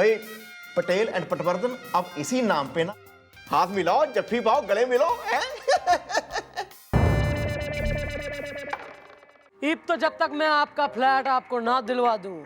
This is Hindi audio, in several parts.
भाई पटेल एंड पटवर्धन, अब इसी नाम पे ना हाथ मिलाओ, जफ्फी पाओ, गले मिलो है? इब तो जब तक मैं आपका फ्लैट आपको ना दिलवा दूं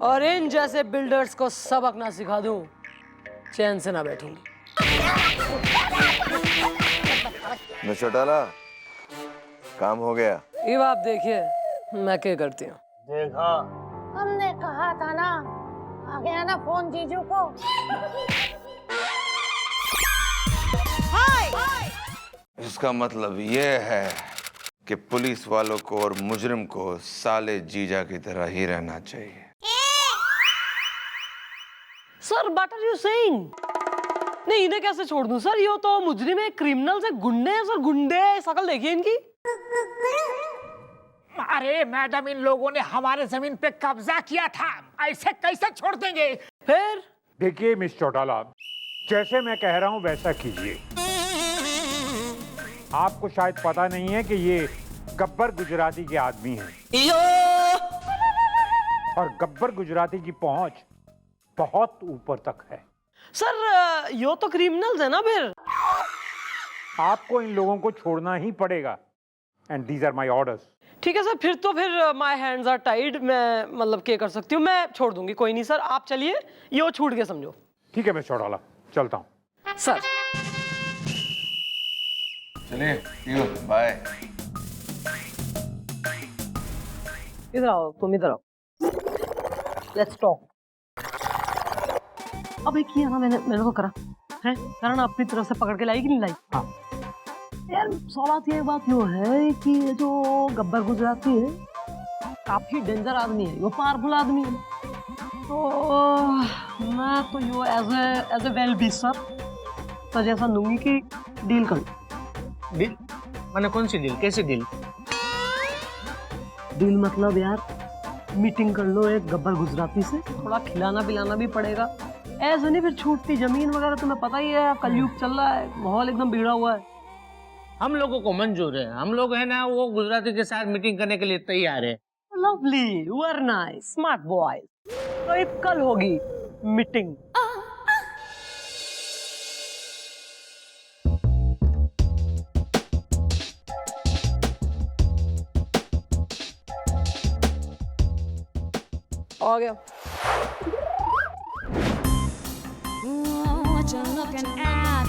और इन जैसे बिल्डर्स को सबक ना सिखा दूं, चैन से ना बैठूंगी। चौटाला, काम हो गया। इब आप देखिए मैं क्या करती हूँ। देखा, हमने कहा था ना, आ गया ना फोन जीजू को। इसका मतलब ये है कि पुलिस वालों को और मुजरिम को साले जीजा की तरह ही रहना चाहिए। Sir what are you saying? नहीं, इन्हें कैसे छोड़ दूं सर? ये तो मुजरिम है, क्रिमिनल्स है, गुंडे हैं सर, गुंडे। शकल देखिए इनकी। अरे मैडम, इन लोगों ने हमारे जमीन पे कब्जा किया था, ऐसे कैसे छोड़ देंगे? फिर देखिए मिस चौटाला, जैसे मैं कह रहा हूं वैसा कीजिए। आपको शायद पता नहीं है कि ये गब्बर गुजराती के आदमी हैं और गब्बर गुजराती की पहुंच बहुत ऊपर तक है। सर यो तो क्रिमिनल्स है ना फिर? आपको इन लोगों को छोड़ना ही पड़ेगा and these are my orders. ठीक है सर, फिर माय हैंड्स आर टाइड। मैं मतलब क्या कर सकती हूँ? मैं छोड़ दूंगी, कोई नहीं सर, आप चलिए, यो छूट के समझो। ठीक है मिस चौटाला, चलता हूँ। सर चलिए, बाय। इधर आओ, तुम इधर आओ, लेट्स टॉक। अबे किया ना मैंने तो करा है, करा ना, अपनी तरफ से पकड़ के लाई कि नहीं लाई? हाँ यार, बात यो है कि जो गब्बर गुजराती है काफी डेंजर आदमी है, वो पावरफुल आदमी है। तो मैं तो यो as a well wisher suggestion दूंगी कि डील कर। डील? मैंने कौन सी डील? कैसी डील? डील मतलब यार मीटिंग कर लो एक गब्बर गुजराती से, थोड़ा खिलाना पिलाना भी पड़ेगा। ऐसे नहीं फिर छूटती जमीन वगैरह, तुम्हें पता ही है कलयुग चल रहा है, माहौल एकदम बिगड़ा हुआ है। हम लोगों को मंजूर है, हम लोग है ना वो गुजराती के साथ मीटिंग करने के लिए तैयार है। Lovely, very nice, smart boy. तो एक कल होगी मीटिंग। आ गया। What you looking at?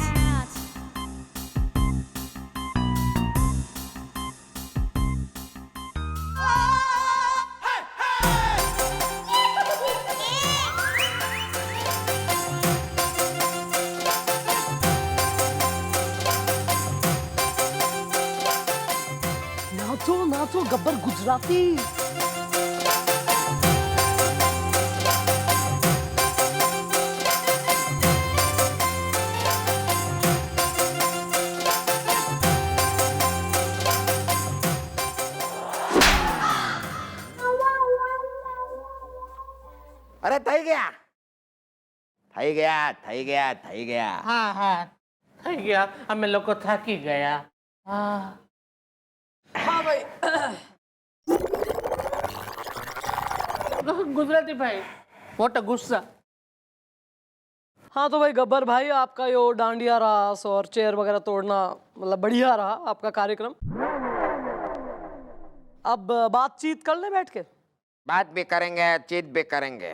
नाचो नाचो गब्बर गुजराती। अरे થઈ ગયા। हाँ हाँ, થઈ गया। हमें लोग को थक ही गया। हाँ भाई गुजराती भाई, मोटा गुस्सा। हाँ तो भाई गब्बर भाई, आपका यो डांडिया रास और चेयर वगैरह तोड़ना मतलब बढ़िया रहा आपका कार्यक्रम। अब बातचीत कर ले बैठ के। बात भी करेंगे, चीत भी करेंगे।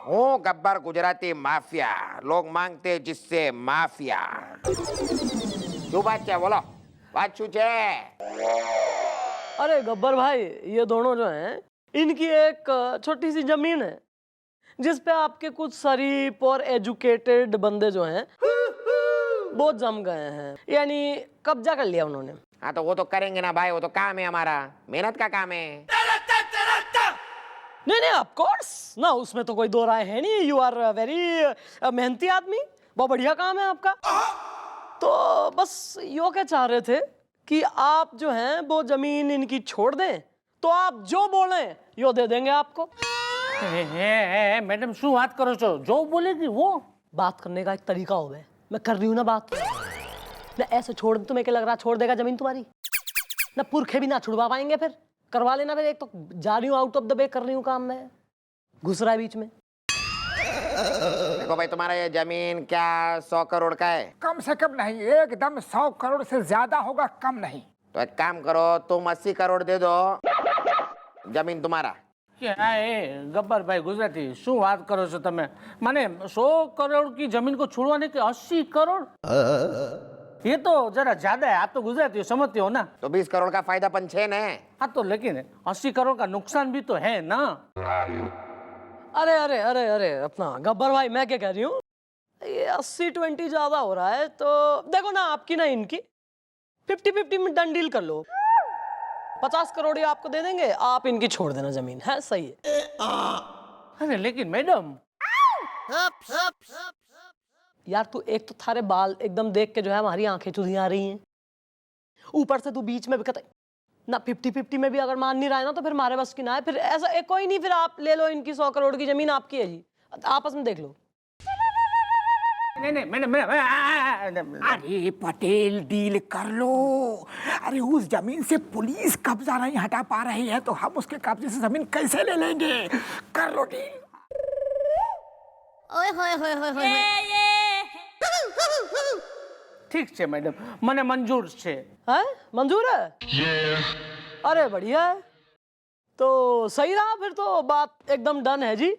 हूँ गब्बर गुजराती माफिया, लोग मांगते जिससे माफिया। क्यों बात क्या? बोलो, बात शू छे? अरे गब्बर भाई, ये दोनों जो हैं इनकी एक छोटी सी जमीन है जिस पे आपके कुछ शरीफ और एजुकेटेड बंदे जो हैं वो जम गए हैं, यानी कब्जा कर लिया उन्होंने। हाँ तो वो तो करेंगे ना भाई, वो तो काम है हमारा, मेहनत का काम है। नहीं नहीं, ऑफ कोर्स ना, उसमें तो कोई दो राय है नहीं। यू आर वेरी मेहनती आदमी, बहुत बढ़िया काम है आपका। तो बस यो क्या चाह रहे थे कि आप जो हैं वो जमीन इनकी छोड़ दें, तो आप जो बोले यो दे देंगे आपको। मैडम शू बात करो छो? जो बोलेगी वो। बात करने का एक तरीका हो गया, मैं कर रही हूँ ना बात। ना ऐसे छोड़, तुम्हें क्या लग रहा छोड़ देगा जमीन तुम्हारी? ना पुरखे भी ना छुड़वा पाएंगे, फिर करवा लेना। फिर एक तो जा रही हूँ आउट ऑफ द वे, कर रही हूँ काम में, घुस रहा है बीच में। देखो भाई, तुम्हारा ये जमीन क्या 100 करोड़ का है? कम से कम नहीं, एकदम 100 करोड़ से ज्यादा होगा, कम नहीं। तो एक काम करो, तुम 80 करोड़ दे दो, जमीन तुम्हारा। ગબ્બર ભાઈ ગુજરાતી શું વાત કરો છો તમે? મને 100 કરોડ की जमीन को छुड़वाने के 80 करोड़, ये तो जरा ज्यादा है। आप तो गुजराती समझते हो ना। तो 20 करोड़ का फायदा पंछे ने। हाँ तो लेकिन 80 करोड़ का नुकसान भी तो है ना। अरे अरे अरे अरे अपना गब्बर भाई, मैं क्या कह रही हूँ, ये 80-20 ज्यादा हो रहा है। तो देखो ना, आपकी ना इनकी 50-50 में डन डील कर लो। 50 करोड़ ही आपको दे देंगे, आप इनकी छोड़ देना जमीन, है सही है। अरे लेकिन मैडम, यार तू एक तो थारे बाल एकदम देख के जो है हमारी आंखें चुधी आ रही हैं, ऊपर से तू बीच में भी कहता ना 50-50 में भी अगर मान नहीं रहा है ना, तो फिर हमारे बस की ना है। फिर ऐसा एक कोई नहीं, फिर आप ले लो इनकी 100 करोड़ की जमीन, आपकी है जी, आपस में देख लो। नहीं नहीं मैडम, अरे पटेल, डील कर लो। अरे उस जमीन से पुलिस कब्जा नहीं हटा पा रही है, तो हम उसके कब्जे से जमीन कैसे ले लेंगे? कर लो डील। ओए होए होए होए होए। ठीक है मैडम, मने मंजूर है। हैं? मंजूर है? अरे बढ़िया है, तो सही रहा, फिर तो बात एकदम डन है जी।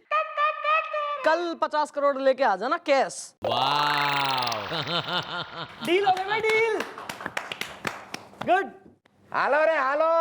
कल 50 करोड़ लेके आ जाना कैश। डील हो गई भाई, डील। गुड। हालो रे हालो।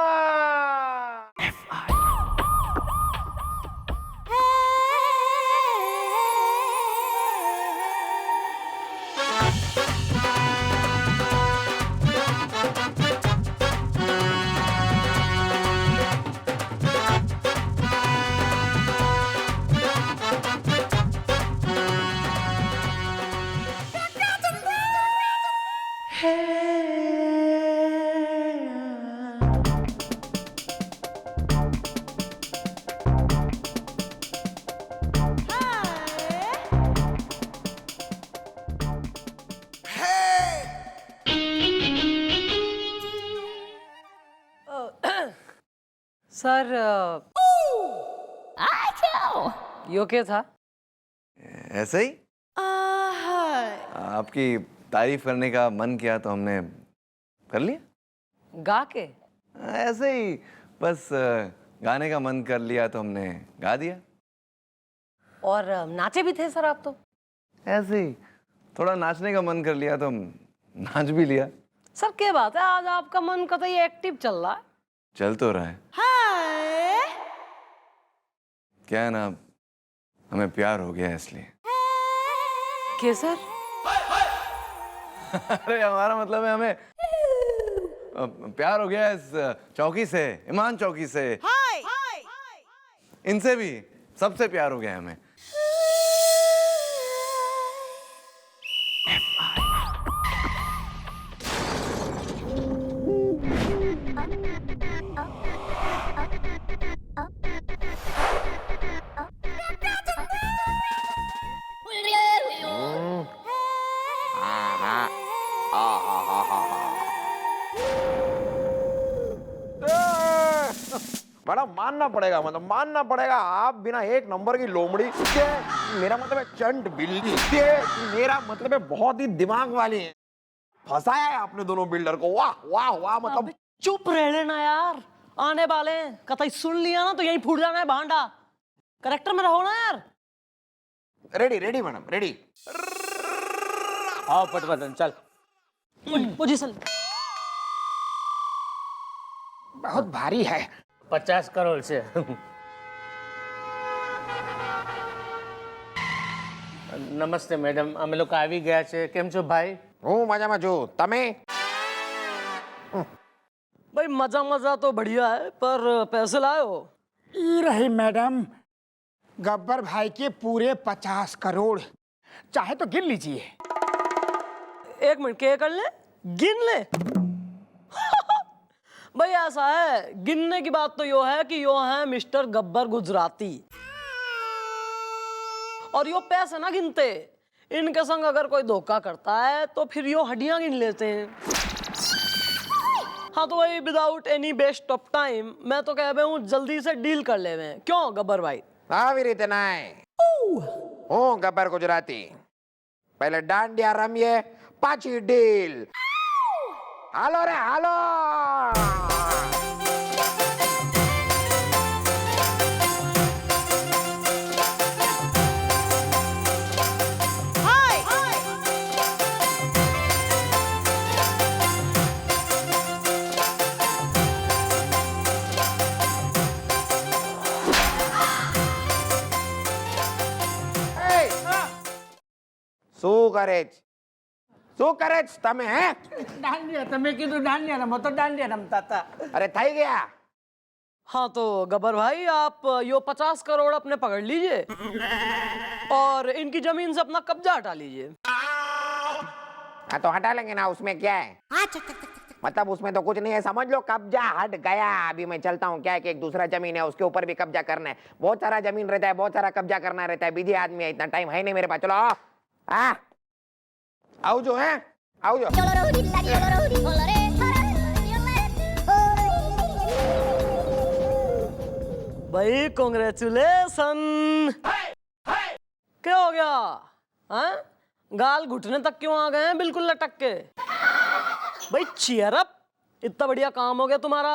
सर यो क्या था? ऐसे ही आपकी तारीफ करने का मन किया तो हमने कर लिया। गा के? ऐसे ही बस गाने का मन कर लिया तो हमने गा दिया। और नाचे भी थे सर आप तो? ऐसे ही थोड़ा नाचने का मन कर लिया तो हम नाच भी लिया। सर क्या बात है, आज आपका मन कतई एक्टिव चल रहा है। चल तो रहा है। क्या है ना, हमें प्यार हो गया इसलिए। क्या सर? अरे हमारा मतलब है हमें प्यार हो गया इस चौकी से, ईमान चौकी से, इनसे भी, सबसे प्यार हो गया हमें। मैडम मानना पड़ेगा, मतलब मानना पड़ेगा, आप बिना एक नंबर की लोमड़ी के, मेरा मतलब है चंट बिल्ली के, मेरा मतलब है बहुत ही दिमाग वाली है। फंसाया है आपने दोनों बिल्डर को, वाह वाह वाह। मतलब चुप रह लेना यार, आने वाले हैं, कतई सुन लिया ना तो यहीं फूट जाना है भांडा। करेक्टर में रहो ना यार। Ready ready madam, ready. आओ पटवर्धन, चल। पोजीशन। बहुत भारी है। 50 करोड़ से। નમસ્તે મેડમ, અમે લોકો આવી ગયા છે। કેમ છો ભાઈ? હું મજામાં છું, તમે? भाई मजा मजा तो बढ़िया है, पर पैसे लाए हो? ई रही मैडम, गब्बर भाई के पूरे 50 करोड़। चाहे तो गिन लीजिए। एक मिनट, क्या कर ले? गिन ले। भाई ऐसा है, गिनने की बात तो यो है कि यो है मिस्टर गब्बर गुजराती, और यो पैसे ना गिनते। इनके संग अगर कोई धोखा करता है तो फिर यो हड्डियां गिन लेते हैं। हाँ तो भाई without any waste of time मैं तो कह रहा हूँ जल्दी से डील कर ले। क्यों गब्बर भाई? આવી રીતે નાય હું ગબ્બર ગુજરાતી पहले डांडिया रमिए पाची डील हालो रे हालो શું કરે છે તમે હે દાંડિયા તમે કીધું દાંડિયા રમો તો દાંડિયા રમતા હતા અરે થઈ ગયા हाँ तो गब्बर भाई आप यो 50 करोड़ अपने पकड़ लीजिए और इनकी जमीन से अपना कब्जा हटा लीजिए। हाँ तो हटा लेंगे ना उसमें क्या है मतलब उसमें तो कुछ नहीं है समझ लो कब्जा हट गया अभी मैं चलता हूँ क्या है कि एक दूसरा जमीन है उसके ऊपर भी कब्जा करना है बहुत सारा जमीन रहता है बहुत सारा कब्जा करना रहता है बिजी आदमी है इतना टाइम है नहीं मेरे पास चलो हाँ आओ जो है आओ जो भाई कांग्रेचुलेशन। क्या हो गया हाँ? गाल घुटने तक क्यों आ गए हैं बिल्कुल लटक के? भाई चीयर अप, इतना बढ़िया काम हो गया तुम्हारा।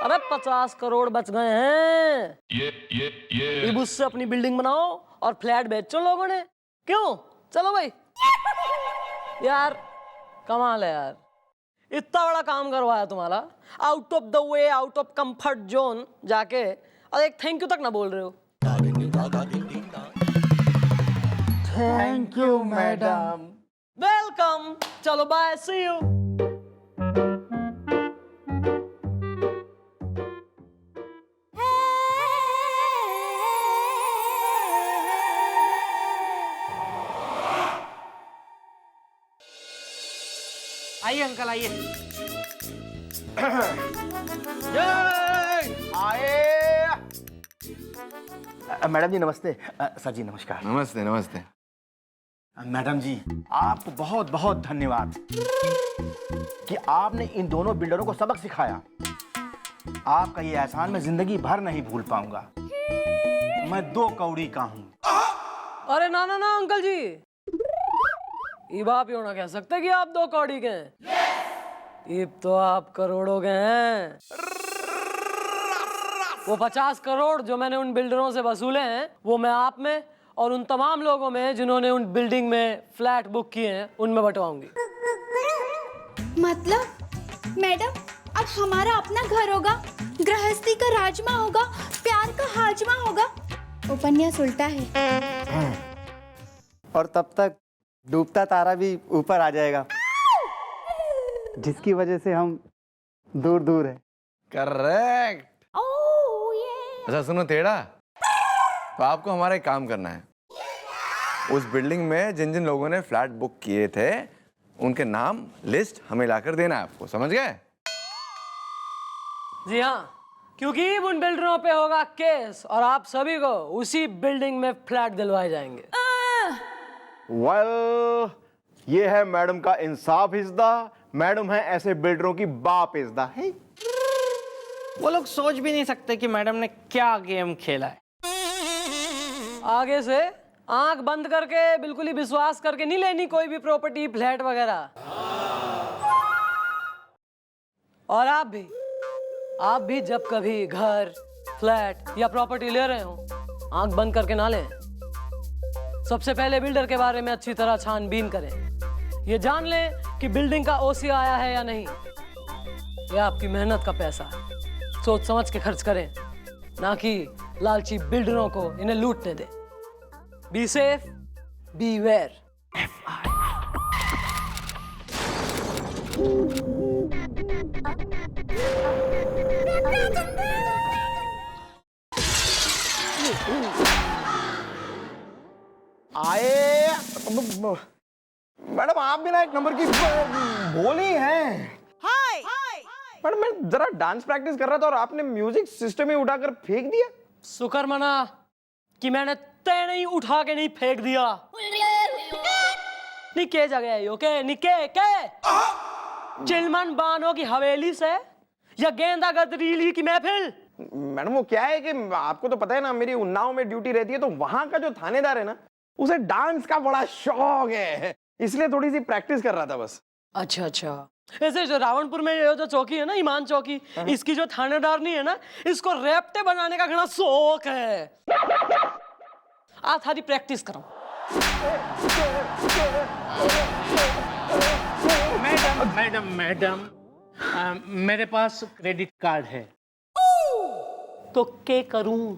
अरे 50 करोड़ बच गए हैं। अब उससे अपनी बिल्डिंग बनाओ और फ्लैट बेचो लोगों ने। क्यों? चलो भाई। यार कमाल है यार, इतना बड़ा काम करवाया तुम्हारा, out of the way, out of comfort zone जाके, और एक थैंक यू तक ना बोल रहे हो। Thank you madam. वेलकम, चलो बाय, सी यू। आइए अंकल आइए। मैडम जी नमस्ते। सर जी नमस्कार। नमस्ते नमस्ते। मैडम जी आपको बहुत बहुत धन्यवाद कि आपने इन दोनों बिल्डरों को सबक सिखाया। आपका ये एहसान मैं जिंदगी भर नहीं भूल पाऊंगा। मैं 2 कौड़ी का हूँ। अरे ना ना ना अंकल जी, इब आप यूं ना कह सकते कि आप 2 कौड़ी के हैं। इब तो आप करोड़ों के हैं। वो 50 करोड़ जो मैंने उन बिल्डरों से वसूले हैं वो मैं आप में और उन तमाम लोगों में जिन्होंने उन बिल्डिंग में फ्लैट बुक किए हैं उनमें बंटवाऊंगी। मतलब मैडम अब हमारा अपना घर होगा, गृहस्थी का राजमा होगा, प्यार का हाजमा होगा। उपन्यास उल्टा है। और तब तक डूबता तारा भी ऊपर आ जाएगा, जिसकी वजह से हम दूर दूर हैं। करेक्ट। अच्छा सुनो टेढ़ा, तो आपको हमारा एक काम करना है। उस बिल्डिंग में जिन जिन लोगों ने फ्लैट बुक किए थे उनके नाम लिस्ट हमें लाकर देना है आपको, समझ गए? जी हाँ, क्योंकि उन बिल्डरों पे होगा केस और आप सभी को उसी बिल्डिंग में फ्लैट दिलवाए जाएंगे। वेल, ये है मैडम का इंसाफ हिस्सा। मैडम है ऐसे बिल्डरों की बाप हिस्सा है। वो लोग सोच भी नहीं सकते कि मैडम ने क्या गेम खेला है। आगे से आंख बंद करके बिल्कुल ही विश्वास करके नहीं लेनी कोई भी प्रॉपर्टी, फ्लैट वगैरह। और आप भी जब कभी घर, फ्लैट या प्रॉपर्टी ले रहे हो, आंख बंद करके ना लें। सबसे पहले बिल्डर के बारे में अच्छी तरह छानबीन करें। ये जान लें कि बिल्डिंग का ओसी आया है या नहीं। यह आपकी मेहनत का पैसा है, सोच समझ के खर्च करें, ना कि लालची बिल्डरों को इन्हें लूटने दें। Be safe, be aware. आए मैडम, आप भी ना एक नंबर की बोली हैं। हाय मैडम मैं जरा डांस प्रैक्टिस कर रहा था और आपने म्यूजिक सिस्टम ही उठाकर फेंक दिया। शुक्र मना कि मैंने तय नहीं उठा के नहीं फेंक दिया। निके जगह ओके निके के चिलमन बानो की हवेली से या गेंदा गदरीली की महफिल मैडम वो क्या है कि आपको तो पता है ना, मेरी उन्नाव में ड्यूटी रहती है, तो वहां का जो थानेदार है ना, उसे डांस का बड़ा शौक है, इसलिए थोड़ी सी प्रैक्टिस कर रहा था बस। अच्छा अच्छा, ऐसे जो रावणपुर में ये जो चौकी है ना, ईमान चौकी, इसकी जो थानेदार नहीं है ना, इसको रेपटे बनाने का घना शौक है। आ थारी प्रैक्टिस करो। मैडम मैडम मैडम, मेरे पास क्रेडिट कार्ड है। तो के करूं?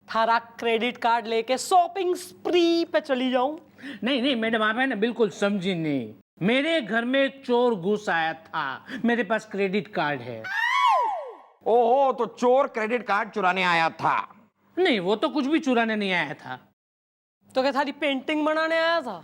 थारा क्रेडिट कार्ड लेके शॉपिंग स्प्री पे चली जाऊं? नहीं नहीं मैडम, आप है ना बिल्कुल समझी नहीं। मेरे घर में चोर घुस आया था, मेरे पास क्रेडिट कार्ड है। ओहो, तो चोर क्रेडिट कार्ड चुराने आया था? नहीं, वो तो कुछ भी चुराने नहीं आया था। तो क्या थारी पेंटिंग बनाने आया था?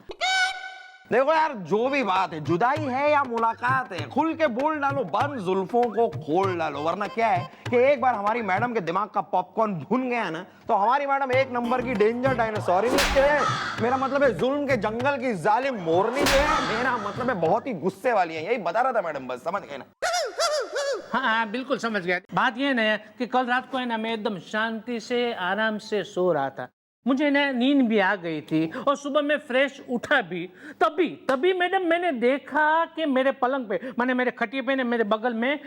देखो यार, जो भी बात है, जुदाई है या मुलाकात है, खुल के बोल डालो, बंद जुल्फों को खोल डालो, वरना क्या है कि एक बार हमारी मैडम के दिमाग का पॉपकॉर्न भुन गया ना, तो हमारी मैडम एक नंबर की डेंजर डायनासोर ही नहीं है। मेरा मतलब है जुल्म के जंगल की जालिम मोरनी जो है, मेरा मतलब है बहुत ही गुस्से वाली है, यही बता रहा था मैडम, बस समझ गए ना? हाँ हाँ बिल्कुल समझ गया। बात ये ना कि कल रात को है ना, मैं एकदम शांति से आराम से सो रहा था, मुझे ना नींद भी आ गई थी और सुबह में फ्रेश उठा भी। तभी मैडम मैंने देखा कि मेरे पलंग पे, माने मेरे खटिए पे, मेरे बगल में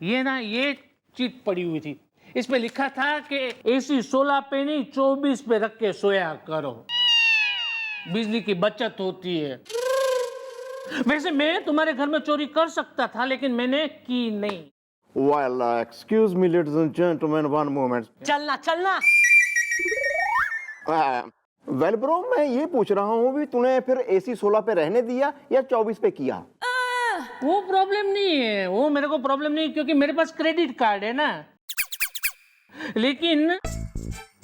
ये चिट पड़ी हुई थी। इस पे लिखा था कि AC 16 पे नहीं 24 पे रख के सोया करो, बिजली की बचत होती है। वैसे मैं तुम्हारे घर में चोरी कर सकता था, लेकिन मैंने की नहीं। Well, excuse me, ladies and gentlemen, one moment. चलना। वेल ब्रो, मैं ये पूछ रहा हूँ भी तूने फिर AC 16 पे रहने दिया या 24 पे किया? वो प्रॉब्लम नहीं है, वो मेरे को प्रॉब्लम नहीं, क्योंकि मेरे पास क्रेडिट कार्ड है ना। लेकिन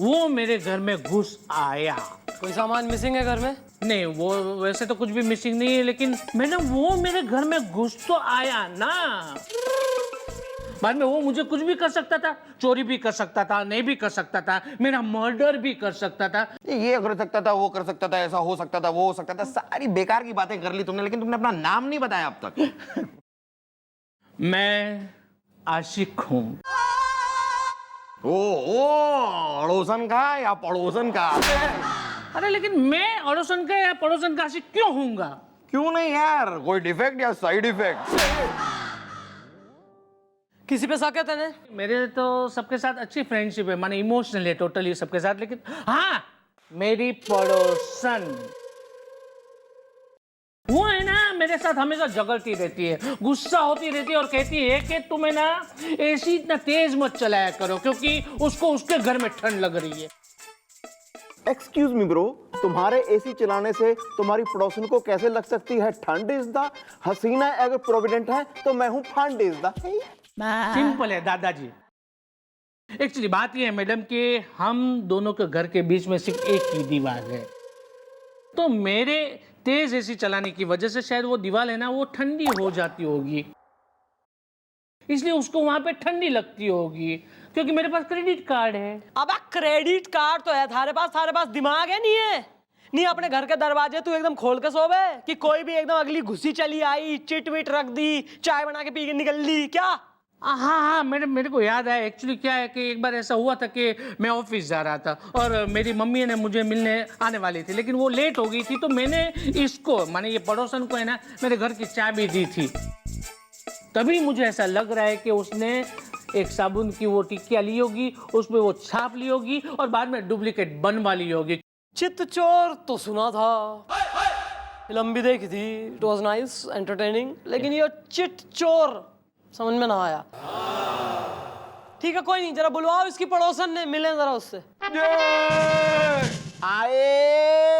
वो मेरे घर में घुस आया। कोई सामान मिसिंग है घर में? नहीं, वो वैसे तो कुछ भी मिसिंग नहीं है, लेकिन मैडम वो मेरे घर में घुस तो आया ना। बाद में वो मुझे कुछ भी कर सकता था, चोरी भी कर सकता था, नहीं भी कर सकता था, मेरा मर्डर भी कर सकता था। ये कर सकता था, वो कर सकता था, ऐसा हो सकता था, वो हो सकता था, सारी बेकार की बातें कर ली तुमने, लेकिन तुमने अपना नाम नहीं बताया अब तक। मैं आशिक हूँ। ओ अड़ोसन का या पड़ोसन का? अरे लेकिन मैं अड़ोसन का या पड़ोसन का आशिक क्यों हूँगा? क्यों नहीं यार, कोई डिफेक्ट या साइड इफेक्ट? किसी पे शक है तेने? मेरे तो सबके साथ अच्छी फ्रेंडशिप है, माने इमोशनल है टोटली सबके साथ, लेकिन हाँ, मेरी पड़ोसन वो है ना, मेरे साथ हमेशा झगड़ती रहती है, गुस्सा होती रहती है और कहती है कि तुम्हें ना एसी इतना तेज मत चलाया करो, क्योंकि उसको उसके घर में ठंड लग रही है। एक्सक्यूज मी ब्रो, तुम्हारे AC चलाने से तुम्हारी पड़ोसन को कैसे लग सकती है ठंड? इज द हसीना अगर प्रोविडेंट है तो मैं हूँ फंड इज द। सिंपल है दादाजी। एक्चुअली बात यह है मैडम कि हम दोनों के घर के बीच में सिर्फ एक ही दीवार है, तो मेरे तेज एसी चलाने की वजह से शायद वो दीवार है ना, वो ठंडी हो जाती होगी, इसलिए उसको वहां पे ठंडी लगती होगी, क्योंकि मेरे पास क्रेडिट कार्ड है। अब क्रेडिट कार्ड तो है थारे पास दिमाग है नहीं अपने घर के दरवाजे तू एकदम खोल के सोवे कि कोई भी एकदम अगली घुसी चली आई, चिट विट रख दी, चाय बना के पी के निकल ली क्या? हाँ मैडम, मेरे को याद आया। एक्चुअली क्या है कि एक बार ऐसा हुआ था कि मैं ऑफिस जा रहा था और मेरी मम्मी ने मुझे मिलने आने वाली थी, लेकिन वो लेट हो गई थी, तो मैंने इसको, माने ये पड़ोसन को है ना, मेरे घर की चाबी दी थी। तभी मुझे ऐसा लग रहा है कि उसने एक साबुन की वो टिक्किया ली होगी, उसमें वो छाप ली होगी और बाद में डुप्लीकेट बनवा ली होगी। चित चोर तो सुना था, फिल्म भी देखी थी, इट वाज नाइस एंटरटेनिंग, लेकिन ये चिट चोर समझ में ना आया। ठीक है कोई नहीं, जरा बुलवाओ इसकी पड़ोसन ने, मिले जरा उससे। आए